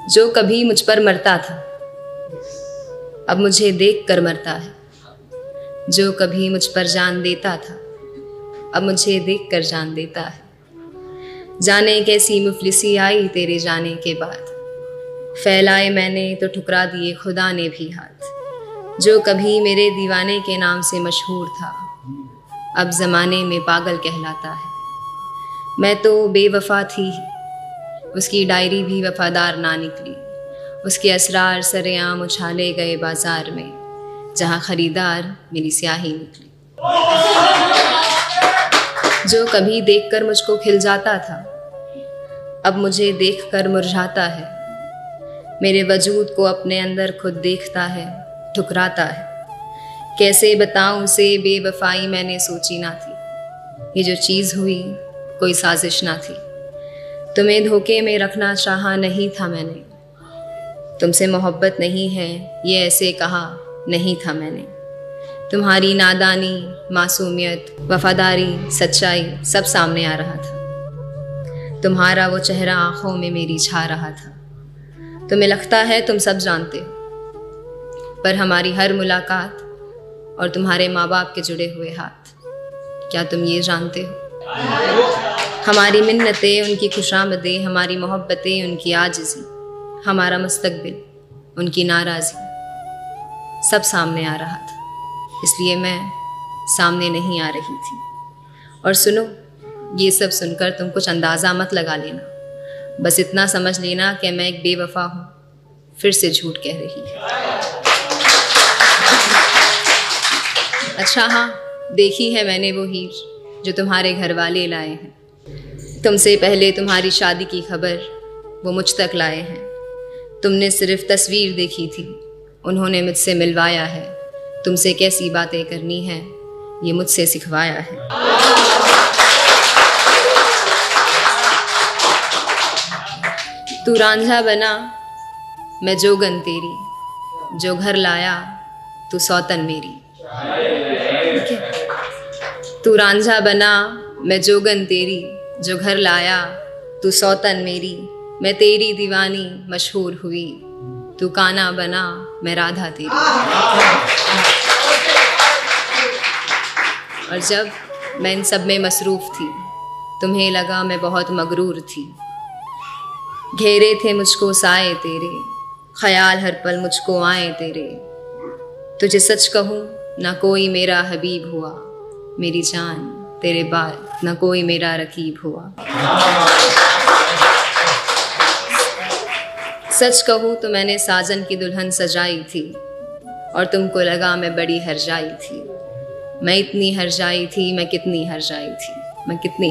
जो कभी मुझ पर मरता था अब मुझे देख कर मरता है। जो कभी मुझ पर जान देता था अब मुझे देख कर जान देता है। जाने कैसी मुफलिसी आई तेरे जाने के बाद, फैलाए मैंने तो ठुकरा दिए खुदा ने भी हाथ। जो कभी मेरे दीवाने के नाम से मशहूर था अब ज़माने में पागल कहलाता है। मैं तो बेवफा थी, उसकी डायरी भी वफादार ना निकली। उसके असरार सरेआम उछाले गए बाजार में, जहाँ खरीदार मेरी स्याही निकली। जो कभी देखकर मुझको खिल जाता था अब मुझे देखकर मुरझाता है। मेरे वजूद को अपने अंदर खुद देखता है, ठुकराता है। कैसे बताऊं उसे बेवफाई मैंने सोची ना थी। ये जो चीज़ हुई कोई साजिश ना थी। तुम्हें धोखे में रखना चाहा नहीं था मैंने। तुमसे मोहब्बत नहीं है ये ऐसे कहा नहीं था मैंने। तुम्हारी नादानी, मासूमियत, वफादारी, सच्चाई सब सामने आ रहा था। तुम्हारा वो चेहरा आंखों में मेरी छा रहा था। तुम्हें लगता है तुम सब जानते हो, पर हमारी हर मुलाकात और तुम्हारे माँ बाप के जुड़े हुए हाथ, क्या तुम ये जानते हो? हमारी मिन्नतें, उनकी खुशामदें, हमारी मोहब्बतें, उनकी आजिज़ी, हमारा मुस्तकबिल, उनकी नाराज़ी, सब सामने आ रहा था। इसलिए मैं सामने नहीं आ रही थी। और सुनो, ये सब सुनकर तुम कुछ अंदाज़ा मत लगा लेना। बस इतना समझ लेना कि मैं एक बेवफा हूँ, फिर से झूठ कह रही है। अच्छा हाँ, देखी है मैंने वो हीर जो तुम्हारे घर वाले लाए हैं। तुमसे पहले तुम्हारी शादी की खबर वो मुझ तक लाए हैं। तुमने सिर्फ तस्वीर देखी थी, उन्होंने मुझसे मिलवाया है। तुमसे कैसी बातें करनी है ये मुझसे सिखवाया है। तू रांझा बना मैं जोगन तेरी, जो घर लाया तू सौतन मेरी। तू रांझा बना मैं जोगन तेरी, जो घर लाया तू सौतन मेरी। मैं तेरी दीवानी मशहूर हुई, तू काना बना मैं राधा तेरी। और जब मैं इन सब में मसरूफ़ थी, तुम्हें लगा मैं बहुत मगरूर थी। घेरे थे मुझको साए तेरे, ख्याल हर पल मुझको आए तेरे। तुझे सच कहूँ ना कोई मेरा हबीब हुआ, मेरी जान तेरे बाद ना कोई मेरा रकीब हुआ। सच कहूँ तो मैंने साजन की दुल्हन सजाई थी, और तुमको लगा मैं बड़ी हरजाई थी। मैं इतनी हरजाई थी, मैं कितनी हरजाई थी, मैं कितनी